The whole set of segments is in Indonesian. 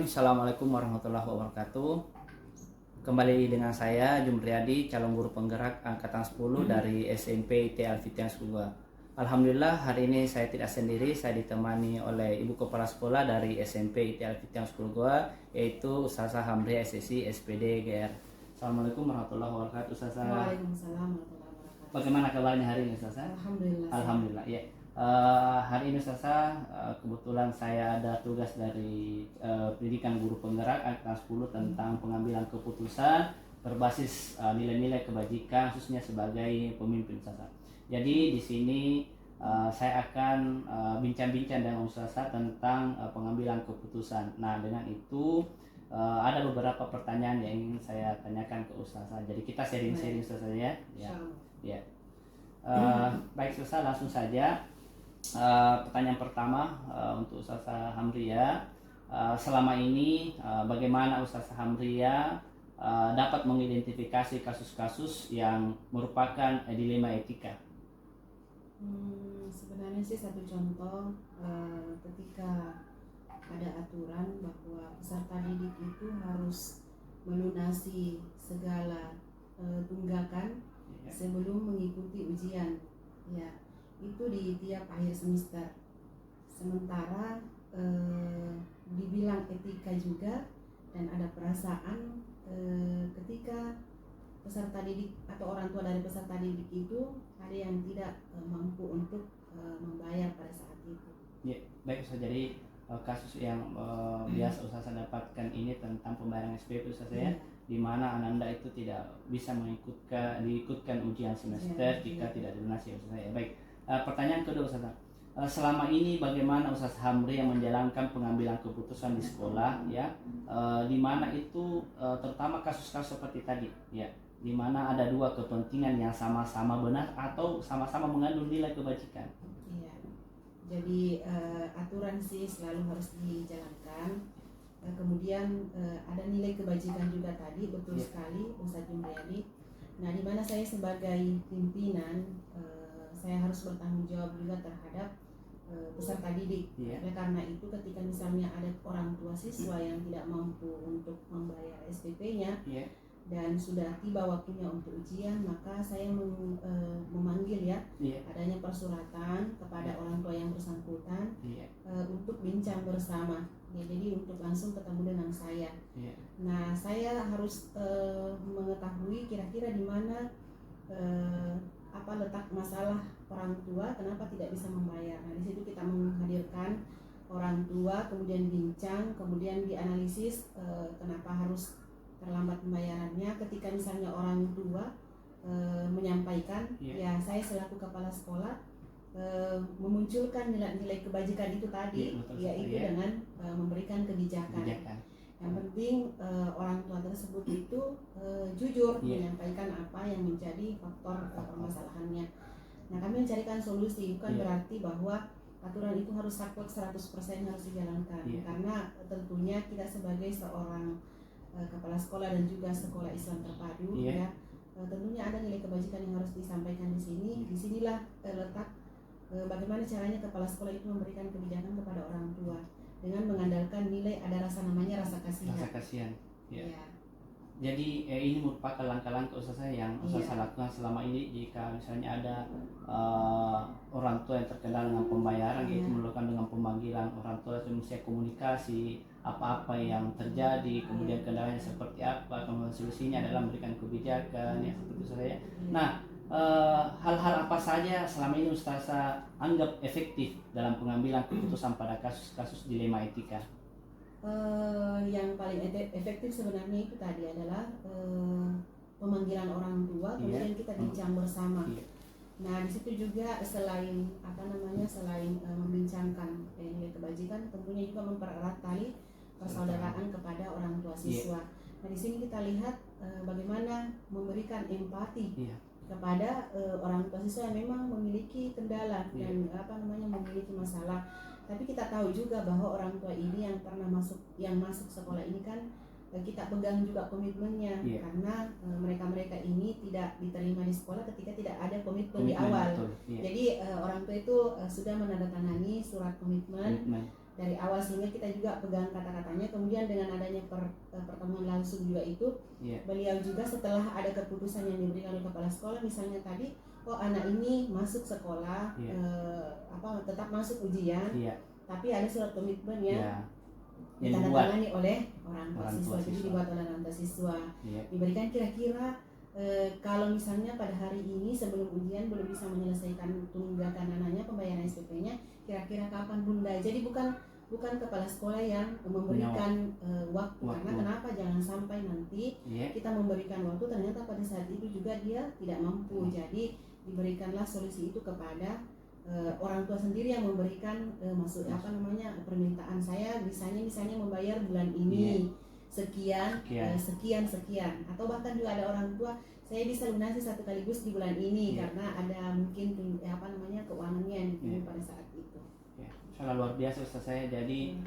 Assalamualaikum warahmatullahi wabarakatuh. Kembali dengan saya Jumriyadi, calon guru penggerak angkatan 10 dari SMP IT Alfitian School. Alhamdulillah hari ini saya tidak sendiri, saya ditemani oleh Ibu Kepala Sekolah dari SMP IT Alfitian School Goa, yaitu Ustazah Hamriah SSI SPD GR. Assalamualaikum warahmatullahi wabarakatuh Ustazah. Waalaikumsalam warahmatullahi wabarakatuh. Bagaimana kabarnya hari ini Ustazah? Alhamdulillah. Alhamdulillah ya. Hari ini Ustazah, kebetulan saya ada tugas dari pendidikan guru penggerak angkatan 10 tentang pengambilan keputusan berbasis nilai-nilai kebajikan khususnya sebagai pemimpin Ustazah. Jadi di sini saya akan bincang-bincang dengan Ustazah tentang pengambilan keputusan. Nah, dengan itu ada beberapa pertanyaan yang ingin saya tanyakan ke Ustazah. Jadi kita sharing-sharing Ustazah ya. Ya. Baik Ustazah, langsung saja. Pertanyaan pertama untuk Ustazah Hamriah, selama ini bagaimana Ustazah Hamriah dapat mengidentifikasi kasus-kasus yang merupakan dilema etika? Sebenarnya sih satu contoh ketika ada aturan bahwa peserta didik itu harus melunasi segala tunggakan sebelum mengikuti ujian, ya. Itu di tiap akhir semester. Sementara dibilang etika juga, dan ada perasaan ketika peserta didik atau orang tua dari peserta didik itu ada yang tidak mampu untuk membayar pada saat itu. Ya, baik Ustaz. Jadi kasus yang biasa Ustaz dapatkan ini tentang pembayaran SPP Ustaz ya, di mana ananda itu tidak bisa diikutkan ujian semester jika tidak dilunasi Ustaz ya. Baik. Pertanyaan kedua Ustaz, selama ini bagaimana Ustaz Hamriah menjalankan pengambilan keputusan di sekolah ya, di mana itu terutama kasus-kasus seperti tadi ya, di mana ada dua kepentingan yang sama-sama benar atau sama-sama mengandung nilai kebajikan. Iya. Jadi aturan sih selalu harus dijalankan. Kemudian ada nilai kebajikan juga tadi, betul sekali Ustaz Jumriyadi. Nah, di mana saya sebagai pimpinan saya harus bertanggung jawab juga terhadap peserta didik. Oleh karena itu ketika misalnya ada orang tua siswa yang tidak mampu untuk membayar SPP-nya dan sudah tiba waktunya untuk ujian, maka saya memanggil adanya persuratan kepada orang tua yang bersangkutan untuk bincang bersama. Ya, jadi untuk langsung ketemu dengan saya. Nah, saya harus mengetahui kira-kira di mana apa letak masalah orang tua, kenapa tidak bisa membayar. Nah, di situ kita menghadirkan orang tua, kemudian bincang, kemudian dianalisis kenapa harus terlambat pembayarannya. Ketika misalnya orang tua menyampaikan, ya saya selaku kepala sekolah memunculkan nilai-nilai kebajikan itu tadi, yaitu dengan memberikan kebijakan. Yang penting orang tua tersebut itu jujur menyampaikan apa yang menjadi faktor permasalahannya. Nah, kami mencarikan solusi, bukan berarti bahwa aturan itu harus saklek 100% harus dijalankan. Karena tentunya kita sebagai seorang kepala sekolah dan juga sekolah Islam terpadu tentunya ada nilai kebajikan yang harus disampaikan di sini. Disinilah letak bagaimana caranya kepala sekolah itu memberikan kebijakan kepada orang tua dengan mengandalkan nilai, ada namanya rasa kasihan. Rasa kasihan. Ya. Jadi ini merupakan langkah-langkah Ustazah yang Ustazah lakukan selama ini jika misalnya ada orang tua yang terkendala dengan pembayaran, yaitu melakukan dengan pemanggilan orang tua, misalnya komunikasi apa-apa yang terjadi, kemudian kendalanya seperti apa, kemudian solusinya adalah memberikan kebijakan ya seperti itu saya. Nah, hal-hal apa saja selama ini Ustazah anggap efektif dalam pengambilan keputusan pada kasus-kasus dilema etika? Yang paling efektif sebenarnya itu tadi adalah pemanggilan orang tua, kemudian kita bincang bersama. Nah, di situ juga selain membincangkan nilai kebajikan, tentunya juga mempererat tali persaudaraan kepada orang tua siswa. Nah, di sini kita lihat bagaimana memberikan empati kepada orang tua siswa yang memang memiliki kendala dan memiliki masalah. Tapi kita tahu juga bahwa orang tua ini yang masuk sekolah ini kan kita pegang juga komitmennya, karena mereka ini tidak diterima di sekolah ketika tidak ada komitmen di awal. Jadi orang tua itu sudah menandatangani surat komitmen dari awal sehingga kita juga pegang kata-katanya. Kemudian dengan adanya pertemuan langsung juga itu, beliau juga setelah ada keputusan yang diberikan oleh kepala sekolah, misalnya tadi, oh anak ini masuk sekolah, tetap masuk ujian, tapi ada surat komitmen yang ditandatangani oleh orang tua siswa, jadi dibuat oleh orang tua siswa, diberikan kira-kira kalau misalnya pada hari ini sebelum ujian belum bisa menyelesaikan tunggakan anaknya, pembayaran SPP-nya, kira-kira kapan Bunda. Jadi bukan kepala sekolah yang memberikan waktu, karena kenapa, jangan sampai nanti kita memberikan waktu ternyata pada saat itu juga dia tidak mampu. Jadi diberikanlah solusi itu kepada orang tua sendiri yang memberikan permintaan saya misalnya membayar bulan ini sekian, atau bahkan juga ada orang tua, saya bisa lunasi satu kaligus di bulan ini karena ada mungkin keuangannya yang dipunya pada saat itu. Sangat luar biasa Ustaz saya, jadi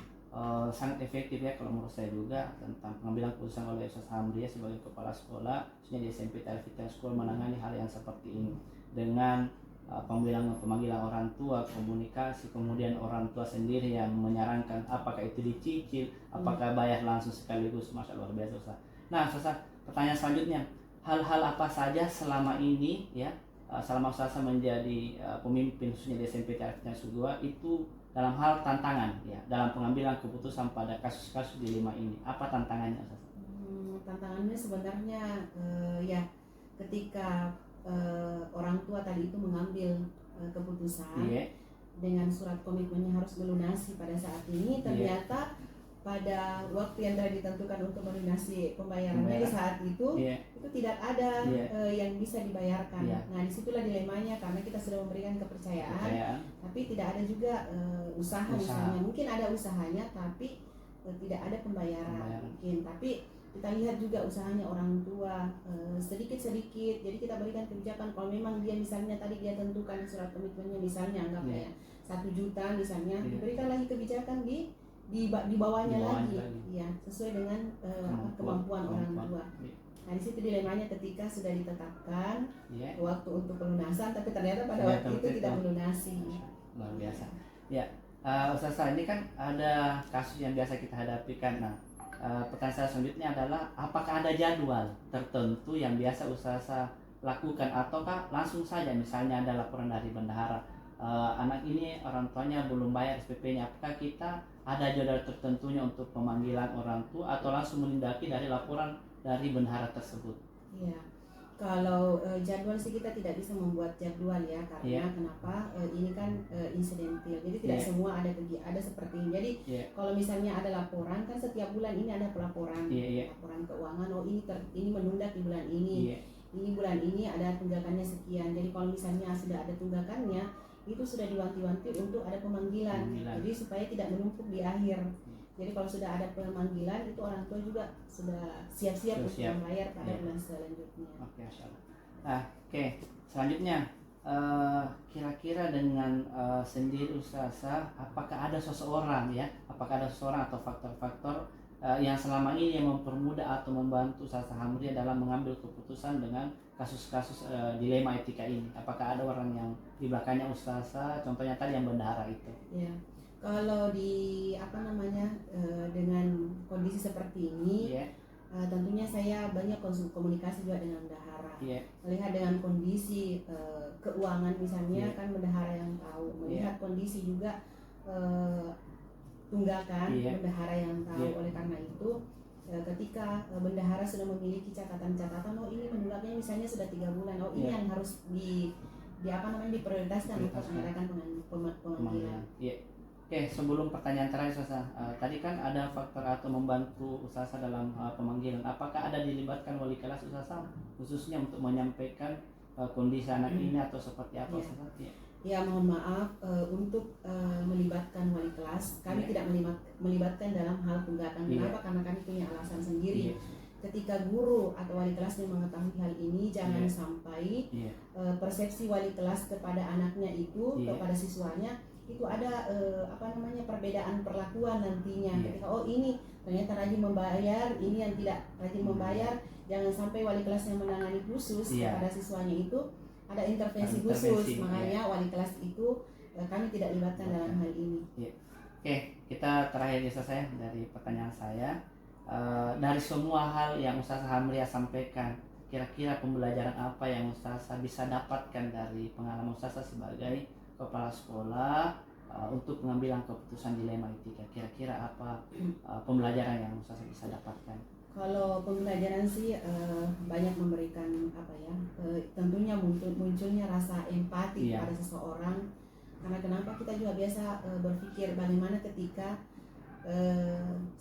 sangat efektif ya kalau menurut saya juga tentang pengambilan keputusan oleh Ustaz Hamria sebagai kepala sekolah, khususnya di SMP Talfita School, menangani hal yang seperti ini dengan pemanggilan orang tua, komunikasi, kemudian orang tua sendiri yang menyarankan apakah itu dicicil, apakah bayar langsung sekaligus. Masya Allah, luar biasa Ustaz. Nah Ustaz, pertanyaan selanjutnya, hal-hal apa saja selama ini ya, selama Ustaz menjadi pemimpin khususnya di SMP Talfita School itu dalam hal tantangan ya, dalam pengambilan keputusan pada kasus-kasus dilema ini, apa tantangannya Ustaz? Tantangannya sebenarnya ketika orang tua tadi itu mengambil keputusan dengan surat komitmennya harus melunasi pada saat ini, ternyata pada waktu yang telah ditentukan untuk melunasi pembayarannya di saat itu tidak ada yang bisa dibayarkan. Nah disitulah dilemanya, karena kita sudah memberikan kepercayaan, tapi tidak ada juga usaha. Misalnya mungkin ada usahanya tapi tidak ada pembayaran. Mungkin, tapi kita lihat juga usahanya orang tua sedikit-sedikit, jadi kita berikan kebijakan. Kalau memang dia misalnya tadi dia tentukan surat komitmennya misalnya anggapnya 1 juta misalnya, diberikan lagi kebijakan di bawahnya lagi. Ya, sesuai dengan kemampuan orang tua. Nah di situ dilemanya ketika sudah ditetapkan waktu untuk pelunasan, tapi ternyata pada waktu itu tidak melunasi. Luar biasa. Ya, Ustaz, ini kan ada kasus yang biasa kita hadapi kan. Nah, pertanyaan saya selanjutnya adalah apakah ada jadwal tertentu yang biasa Ustaz lakukan, ataukah langsung saja misalnya ada laporan dari bendahara, anak ini orang tuanya belum bayar SPP-nya, apakah kita ada jadwal tertentunya untuk pemanggilan orang tua atau langsung menindaki dari laporan dari bendahara tersebut? Iya. Kalau jadwal sih kita tidak bisa membuat jadwal ya, karena kenapa, ini kan insidentil, jadi tidak semua ada seperti ini. Jadi kalau misalnya ada laporan kan setiap bulan ini ada pelaporan, laporan keuangan, oh ini menunggak di bulan ini, ini bulan ini ada tunggakannya sekian. Jadi kalau misalnya sudah ada tunggakannya, itu sudah diwanti-wanti untuk ada pemanggilan. Jadi supaya tidak menumpuk di akhir. Jadi kalau sudah ada pemanggilan, itu orang tua juga sudah siap-siap untuk membayar pada bulan selanjutnya. Oke, selanjutnya kira-kira dengan sendiri Ustazah, apakah ada seseorang atau faktor-faktor yang selama ini yang mempermudah atau membantu Ustazah Hamria dalam mengambil keputusan dengan kasus-kasus dilema etika ini? Apakah ada orang yang di belakangnya Ustazah, contohnya tadi yang bendahara itu? Ya. Kalau dengan kondisi seperti ini, tentunya saya banyak komunikasi juga dengan bendahara. Melihat dengan kondisi keuangan misalnya, kan bendahara yang tahu. Melihat kondisi juga tunggakan, bendahara yang tahu. Oleh karena itu, ketika bendahara sudah memiliki catatan-catatan, oh ini menunggaknya misalnya sudah 3 bulan, oh ini yang harus diprioritaskan untuk mengadakan pemanggilan. Oke, sebelum pertanyaan terakhir Ustazah, tadi kan ada faktor atau membantu Ustazah dalam pemanggilan. Apakah ada dilibatkan wali kelas Ustazah khususnya untuk menyampaikan kondisi anak ini atau seperti apa Ustazah? Ya, mohon maaf untuk melibatkan wali kelas. Kami tidak melibatkan dalam hal tunggakan. Kenapa? Karena kami punya alasan sendiri. Ketika guru atau wali kelasnya mengetahui hal ini, jangan sampai persepsi wali kelas kepada anaknya itu, kepada siswanya itu ada perbedaan perlakuan nantinya. Ketika oh ini ternyata rajin membayar, ini yang tidak rajin membayar, jangan sampai wali kelas yang menangani khusus kepada siswanya itu ada intervensi khusus. Makanya wali kelas itu kami tidak libatkan dalam hal ini. kita terakhir ya saya dari pertanyaan saya, dari semua hal yang Ustaz Hamria sampaikan, kira-kira pembelajaran apa yang Ustaz bisa dapatkan dari pengalaman Ustaz sebagai kepala sekolah untuk pengambilan keputusan dilema etika? Kira-kira apa pembelajaran yang Ustaz bisa dapatkan? Kalau pembelajaran sih banyak memberikan apa ya, tentunya munculnya rasa empati pada seseorang. Karena kenapa kita juga biasa berpikir bagaimana ketika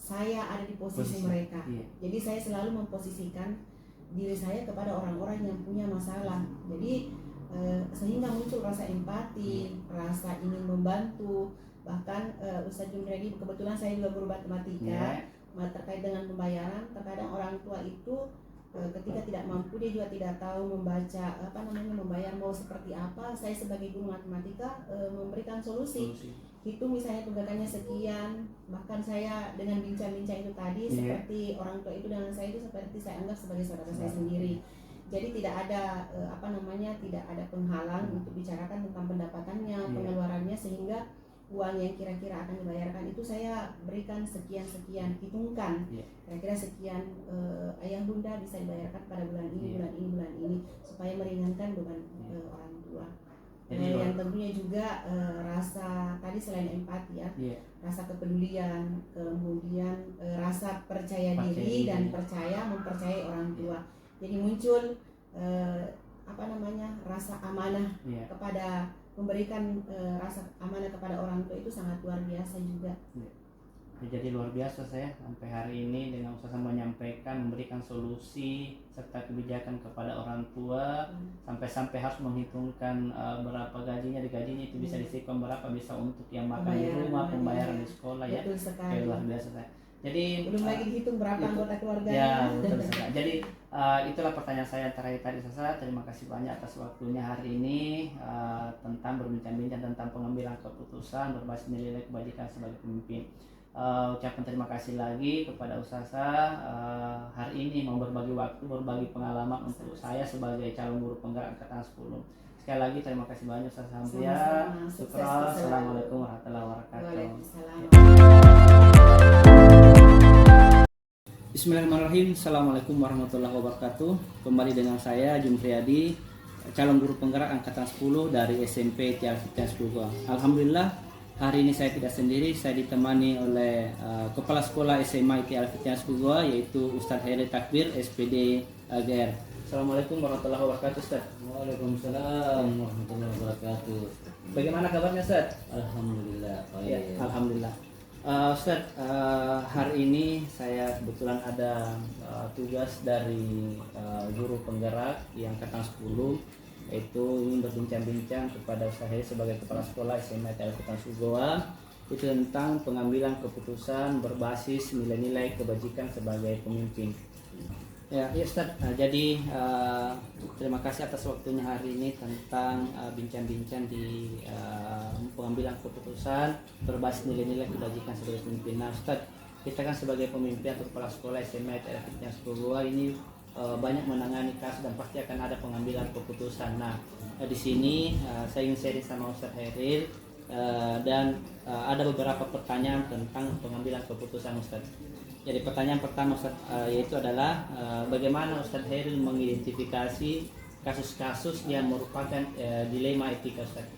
saya ada di posisi mereka. Jadi saya selalu memposisikan diri saya kepada orang-orang yang punya masalah. Jadi sehingga muncul rasa empati, rasa ingin membantu. Bahkan Ustaz Jumriyadi, kebetulan saya juga guru matematika. Terkait dengan pembayaran, terkadang orang tua itu ketika tidak mampu, dia juga tidak tahu membaca membayar mau seperti apa. Saya sebagai guru matematika memberikan solusi. Itu misalnya tunggakannya sekian, bahkan saya dengan bincang-bincang itu tadi seperti orang tua itu dengan saya itu seperti saya anggap sebagai saudara saya sendiri. Jadi tidak ada tidak ada penghalang untuk bicarakan tentang pendapatannya, pengeluarannya, sehingga uang yang kira-kira akan dibayarkan itu saya berikan sekian-sekian, hitungkan kira-kira sekian ayah bunda bisa dibayarkan pada bulan ini, bulan ini, supaya meringankan beban orang tua. Yang tentunya juga rasa tadi selain empati rasa kepedulian, kemudian rasa percaya diri dan mempercayai orang tua. Jadi muncul rasa amanah kepada memberikan rasa amanah kepada orang tua itu sangat luar biasa juga. Jadi luar biasa saya sampai hari ini dengan Ustaz menyampaikan, memberikan solusi serta kebijakan kepada orang tua, sampai harus menghitungkan berapa gajinya, digajinya itu bisa disimpan berapa, bisa untuk yang makan di rumah, pembayaran di sekolah. Betul sekali. Luar biasa saya. Jadi belum lagi dihitung berapa anggota keluarganya. Ya, betul sekali. Jadi itulah pertanyaan saya terakhir tadi Ustaz. Terima kasih banyak atas waktunya hari ini tentang berbincang-bincang tentang pengambilan keputusan berbasis nilai kebajikan sebagai pemimpin. Ucapan terima kasih lagi kepada Ustazah hari ini mau berbagi waktu, berbagi pengalaman untuk saya sebagai calon guru penggerak angkatan 10. Sekali lagi terima kasih banyak Ustazah Hamria. Assalamualaikum warahmatullahi wabarakatuh. Bismillahirrahmanirrahim. Assalamualaikum warahmatullahi wabarakatuh. Kembali dengan saya Jumriyadi, calon guru penggerak angkatan 10 dari SMP Tiara Fitness Bogor. Alhamdulillah hari ini saya tidak sendiri, saya ditemani oleh Kepala Sekolah SMA Tiara Fitness Bogor, yaitu Ustadz Hairil Takbir, SPD GR. Assalamualaikum warahmatullahi wabarakatuh Ustadz. Waalaikumsalam warahmatullahi wabarakatuh. Bagaimana kabarnya Ustadz? Alhamdulillah. Ya, alhamdulillah. Ustadz, hari ini saya kebetulan ada tugas dari guru penggerak di angkatan 10, yaitu ingin berbincang-bincang kepada saya sebagai kepala sekolah SMA Tiara Fitness Bogor, itu tentang pengambilan keputusan berbasis nilai-nilai kebajikan sebagai pemimpin. Ya Ustadz, jadi terima kasih atas waktunya hari ini tentang bincang-bincang di pengambilan keputusan berbasis nilai-nilai kebajikan sebagai pemimpin. Nah Ustadz, kita kan sebagai pemimpin atau kepala sekolah SMA Tiara Fitness Bogor ini banyak menangani kasus dan pasti akan ada pengambilan keputusan. Nah di sini saya ingin sharing sama Ustadz Hairil dan ada beberapa pertanyaan tentang pengambilan keputusan Ustadz. Jadi pertanyaan pertama Ustadz, yaitu adalah bagaimana Ustadz Hairil mengidentifikasi kasus-kasus yang merupakan dilema etika Ustadz?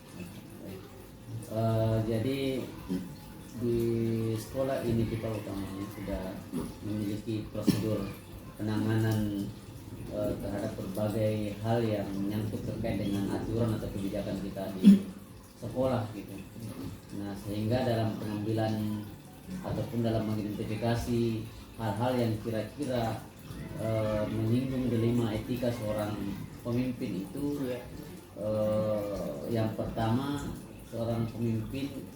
Jadi di sekolah ini kita utamanya sudah memiliki prosedur penanganan terhadap berbagai hal yang menyangkut terkait dengan aturan atau kebijakan kita di sekolah gitu. Nah sehingga dalam pengambilan ataupun dalam mengidentifikasi hal-hal yang kira-kira menyinggung dilema etika seorang pemimpin itu, yang pertama, seorang pemimpin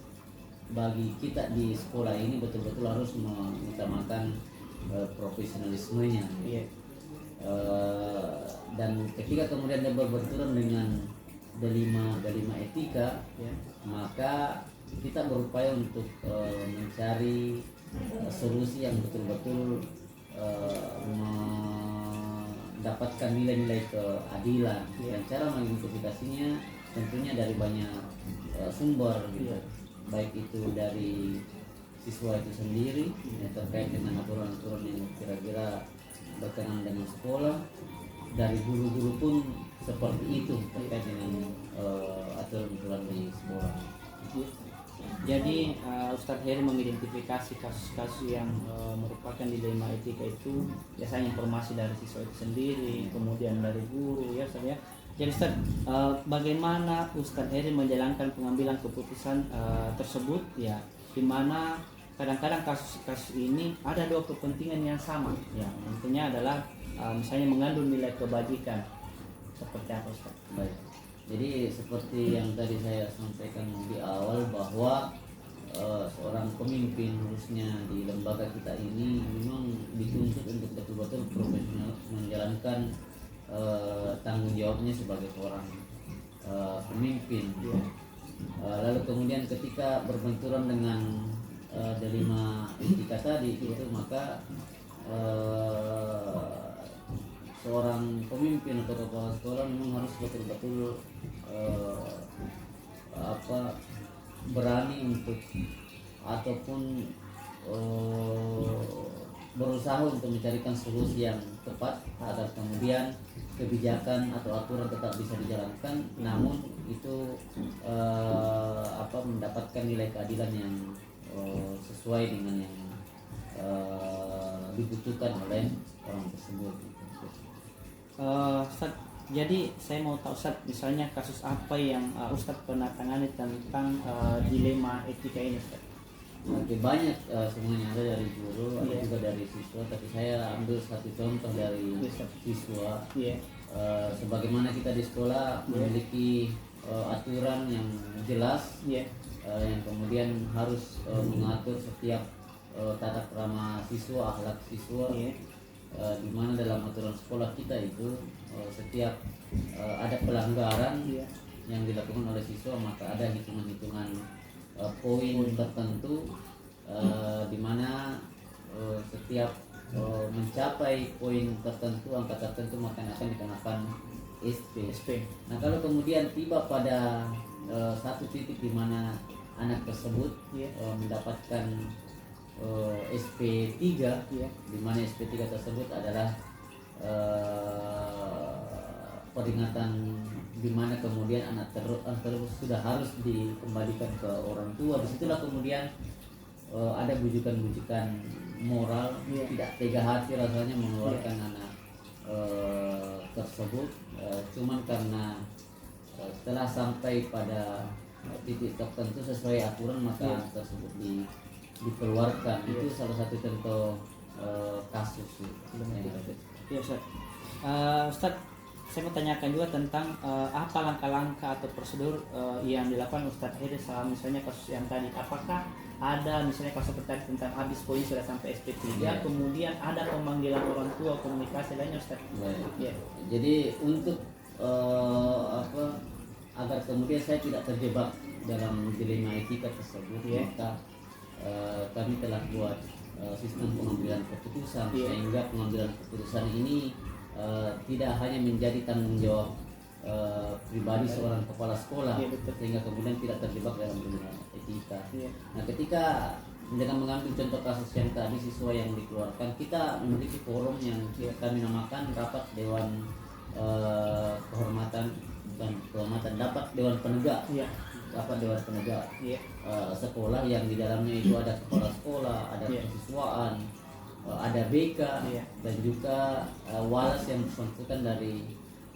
bagi kita di sekolah ini betul-betul harus mengutamakan profesionalismenya. Dan ketika kemudian dia berbenturan dengan dilema etika, maka kita berupaya untuk mencari solusi yang betul-betul mendapatkan nilai-nilai keadilan. Dan cara mengidentifikasinya tentunya dari banyak sumber gitu. Baik itu dari siswa itu sendiri ya, terkait dengan aturan-aturan yang kira-kira berkenan dengan sekolah. Dari guru-guru pun seperti itu terkait dengan aturan-aturan di sekolah. Jadi Ustadz Heri mengidentifikasi kasus-kasus yang merupakan dilema etika itu biasanya informasi dari siswa itu sendiri, kemudian dari guru ya Ustadz ya. Jadi Ustadz, bagaimana Ustadz Heri menjalankan pengambilan keputusan tersebut ya, di mana kadang-kadang kasus-kasus ini ada dua kepentingan yang sama ya, intinya adalah misalnya mengandung nilai kebajikan. Seperti apa Ustadz? Baik. Jadi seperti yang tadi saya sampaikan di awal bahwa seorang pemimpin khususnya di lembaga kita ini memang dituntut untuk betul-betul profesional menjalankan tanggung jawabnya sebagai seorang pemimpin. Lalu kemudian ketika berbenturan dengan dilema etika tadi itu maka seorang pemimpin atau kepala sekolah memang harus betul-betul berani untuk ataupun berusaha untuk mencarikan solusi yang tepat agar kemudian kebijakan atau aturan tetap bisa dijalankan, namun itu mendapatkan nilai keadilan yang sesuai dengan yang dibutuhkan oleh orang tersebut. Ustadz, jadi saya mau tahu Ustadz, misalnya kasus apa yang Ustadz pernah tangani tentang dilema etika ini Ustadz? Oke, banyak semuanya ada dari guru, ada juga dari siswa, tapi saya ambil satu contoh dari siswa. Sebagaimana kita di sekolah memiliki aturan yang jelas, yang kemudian harus mengatur setiap tata krama siswa, akhlak siswa. Di mana dalam aturan sekolah kita itu setiap ada pelanggaran yang dilakukan oleh siswa maka ada hitungan-hitungan poin tertentu di mana setiap mencapai poin tertentu, angka tertentu maka akan dikenakan SP. Nah kalau kemudian tiba pada satu titik di mana anak tersebut mendapatkan SP3 di mana SP3 tersebut adalah peringatan di mana kemudian anak tersebut sudah harus dikembalikan ke orang tua. Disitulah kemudian ada bujukan-bujukan moral, tidak tega hati rasanya mengeluarkan anak tersebut, cuman karena setelah sampai pada titik tertentu sesuai aturan maka anak tersebut dikeluarkan. Itu salah satu contoh kasus Ya Ustaz. Ustaz, saya mau tanyakan juga tentang apa langkah-langkah atau prosedur yang dilakukan Ustaz Heri selama misalnya kasus yang tadi. Apakah ada misalnya kasus seperti tentang habis poin sudah sampai SP3, kemudian ada pemanggilan orang tua, komunikasi lainnya Ustaz? Jadi untuk agar kemudian saya tidak terjebak dalam dilema etika tersebut, maka kami telah buat sistem pengambilan keputusan sehingga pengambilan keputusan ini tidak hanya menjadi tanggung jawab pribadi seorang kepala sekolah, sehingga kemudian tidak terjebak dalam dilema etika. Nah, ketika dengan mengambil contoh kasus yang tadi siswa yang dikeluarkan, kita memiliki forum yang kami namakan rapat dewan dapat dewan penegak. Rapat dewan penegak sekolah yang di dalamnya itu ada kepala sekolah, ada kesiswaan, ada BK dan juga walas yang bersangkutan dari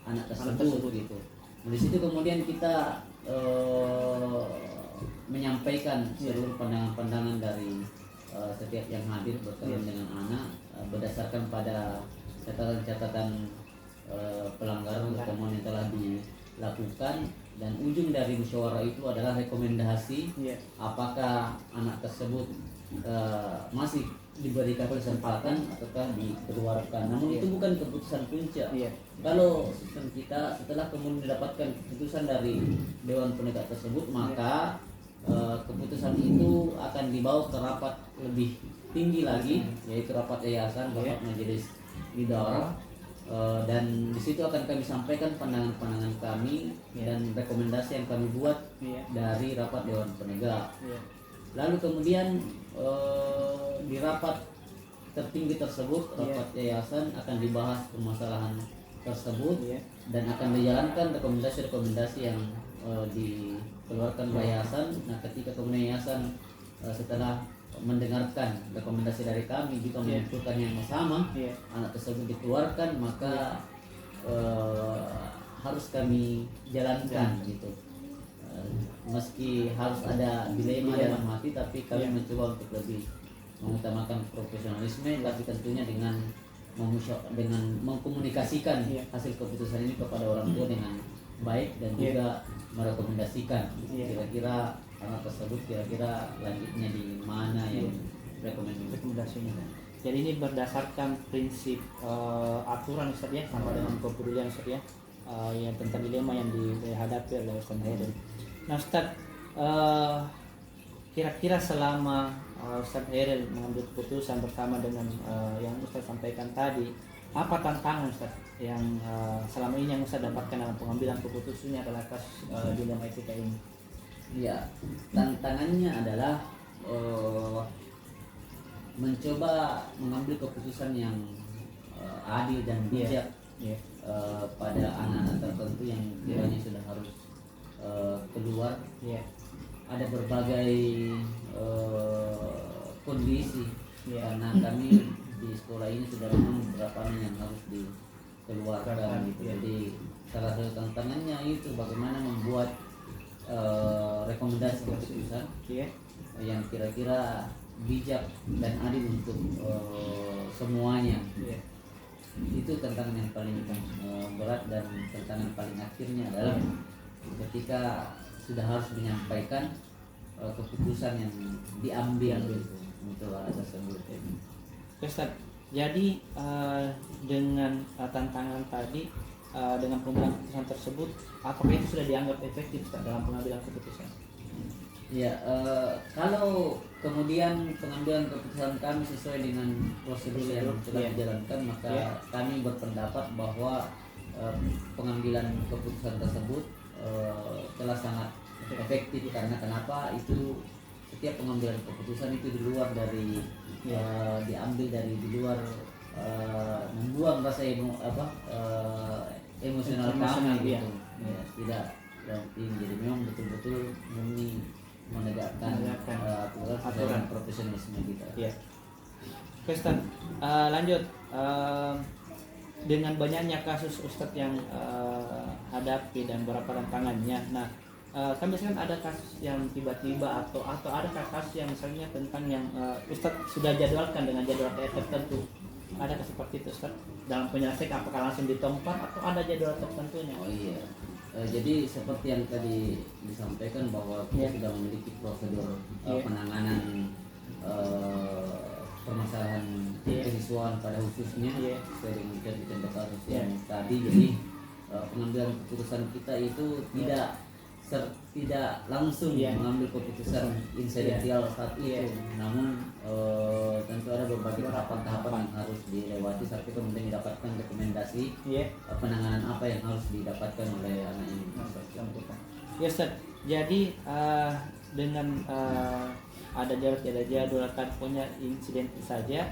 anak tersebut gitu. Nah, di situ kemudian kita menyampaikan seluruh pandangan-pandangan dari setiap yang hadir berkaitan dengan anak berdasarkan pada catatan-catatan pelanggaran temuan yang telah dilakukan, dan ujung dari musyawarah itu adalah rekomendasi apakah anak tersebut masih diberikan kesempatan ataukah dikeluarkan. Namun itu bukan keputusan puncak. Kalau sistem kita setelah kemudian mendapatkan keputusan dari dewan penegak tersebut, maka keputusan itu akan dibawa ke rapat lebih tinggi lagi, yaitu rapat yayasan, rapat majelis idharah. Dan di situ akan kami sampaikan pandangan-pandangan kami dan rekomendasi yang kami buat dari rapat dewan penegak. Lalu kemudian di rapat tertinggi tersebut, rapat yayasan, akan dibahas permasalahan tersebut dan akan dijalankan rekomendasi-rekomendasi yang dikeluarkan oleh yayasan. Nah, ketika kemudian yayasan setelah mendengarkan rekomendasi dari kami juga menentukan yang sama, anak tersebut dikeluarkan, maka harus kami jalankan gitu. Meski harus ada dilema dalam hati, tapi kami mencoba untuk lebih mengutamakan profesionalisme, tapi tentunya dengan mengkomunikasikan hasil keputusan ini kepada orang tua dengan baik dan juga merekomendasikan kira-kira anak tersebut kira-kira lanjutnya di mana yang rekomendasinya. Jadi ini berdasarkan prinsip aturan Ustaz ya, sama dengan kepedulian Ustaz ya, yang tentang dilema yang dihadapi oleh Ustaz Hairil. Nah Ustaz, kira-kira selama Ustaz Hairil mengambil keputusan bersama dengan yang Ustaz sampaikan tadi, apa tantangan Ustaz yang selama ini yang Ustaz dapatkan dalam pengambilan keputusannya adalah kasus dilema etika ini? Ya, tantangannya adalah mencoba mengambil keputusan yang adil dan bijak pada anak-anak tertentu yang kiranya sudah harus keluar. Ada berbagai kondisi karena kami di sekolah ini sudah memang beberapa yang harus dikeluarkan gitu. Jadi salah satu tantangannya itu bagaimana membuat rekomendasi keputusan yang kira-kira bijak dan adil untuk semuanya. Itu tantangan yang paling berat, dan tantangan paling akhirnya adalah ketika sudah harus menyampaikan keputusan yang diambil untuk hal tersebut. Ustaz, jadi dengan tantangan tadi, dengan pengambilan keputusan tersebut, apakah itu sudah dianggap efektif Ustaz, dalam pengambilan keputusan? Ya, kalau kemudian pengambilan keputusan kami sesuai dengan prosedur yang telah dijalankan, maka kami berpendapat bahwa pengambilan keputusan tersebut telah sangat efektif. Karena kenapa? Itu setiap pengambilan keputusan itu di luar dari diambil dari di luar membuang rasa emosional kami gitu. Ya, tidak penting. Jadi memang betul-betul murni menegakkan aturan profesionalisme kita. Ustaz, lanjut. Dengan banyaknya kasus Ustadz yang hadapi dan beberapa tantangannya, nah kan biasanya ada kasus yang tiba-tiba atau ada kasus yang misalnya tentang yang Ustadz sudah jadwalkan dengan jadwal tertentu. Adakah seperti itu Ustadz dalam penyelesaian, apakah langsung di tempat atau ada jadwal tertentunya? Oh iya, jadi seperti yang tadi disampaikan bahwa kita sudah memiliki prosedur penanganan permasalahan kesiswaan pada khususnya sesuai dengan contoh kasus yang tadi. Jadi pengambilan keputusan kita itu tidak langsung mengambil keputusan insidental saat itu, namun tentu ada berbagai tahapan-tahapan yang harus dilewati sampai kemudian didapatkan rekomendasi penanganan apa yang harus didapatkan oleh anak ini. Ya Ustaz, jadi dengan ada jadwal kan punya insiden saja,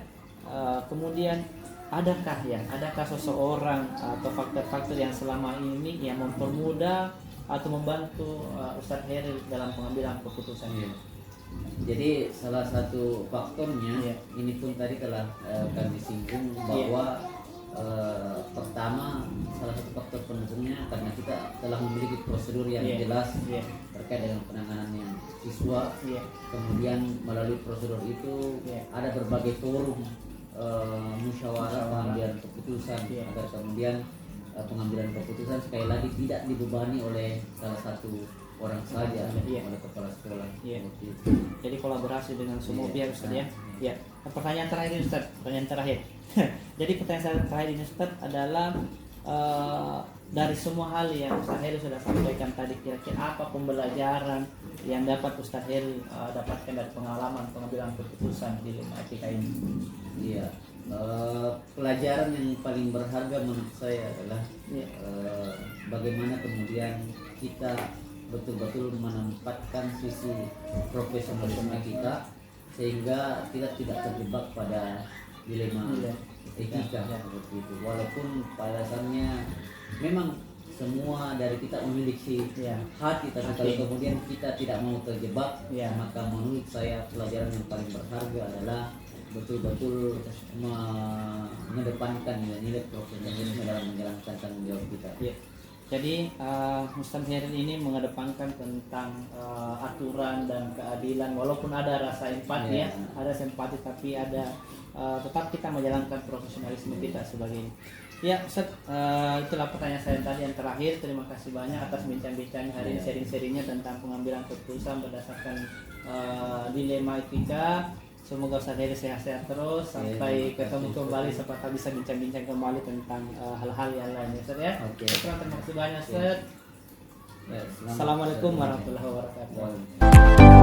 kemudian adakah seseorang atau faktor-faktor yang selama ini yang mempermudah atau membantu Ustadz Hairil dalam pengambilan keputusan ini? Jadi salah satu faktornya ini pun tadi telah kami singgung bahwa pertama, salah satu faktor pendukungnya karena kita telah memiliki prosedur yang jelas terkait dengan penanganan siswa. Kemudian melalui prosedur itu ada berbagai forum musyawarah pengambilan keputusan agar kemudian pengambilan keputusan sekali lagi tidak dibebani oleh salah satu orang saja, oleh kepala sekolah. Jadi kolaborasi dengan semua pihak Ustaz ya. Ya. Pertanyaan terakhir Ustaz, pertanyaan terakhir. Jadi pertanyaan terakhir ini Ustaz adalah dari semua hal yang Ustaz Hairil sudah sampaikan tadi, kira-kira apa pembelajaran yang dapat Ustaz Hairil dapatkan dari pengalaman pengambilan keputusan di dilema etika ini? Iya. Pelajaran yang paling berharga menurut saya adalah bagaimana kemudian kita betul-betul menempatkan sisi profesionalisme kita sehingga kita tidak terjebak pada dilema etika seperti itu. Walaupun pada dasarnya memang semua dari kita memiliki hati, tapi kalau kemudian kita tidak mau terjebak, maka menurut saya pelajaran yang paling berharga adalah betul-betul mengedepankan nilai-nilai profesionalisme dalam menjalankan tanggung jawab kita. Jadi Ustadz Herin ini mengedepankan tentang aturan dan keadilan, walaupun ada rasa empati ada simpati, tapi ada tetap kita menjalankan profesionalisme kita sebagai Ustadz, itulah pertanyaan saya tadi yang terakhir. Terima kasih banyak atas bincang-bincangnya hari ini, sharing-sharingnya tentang pengambilan keputusan berdasarkan dilema etika. Semoga Ustadz Herin sehat-sehat terus sampai ketemu kembali, siapa bisa bincang-bincang kembali tentang hal-hal yang lain ya Ustadz ya. Terima kasih banyak Ustadz. Assalamualaikum warahmatullahi wabarakatuh.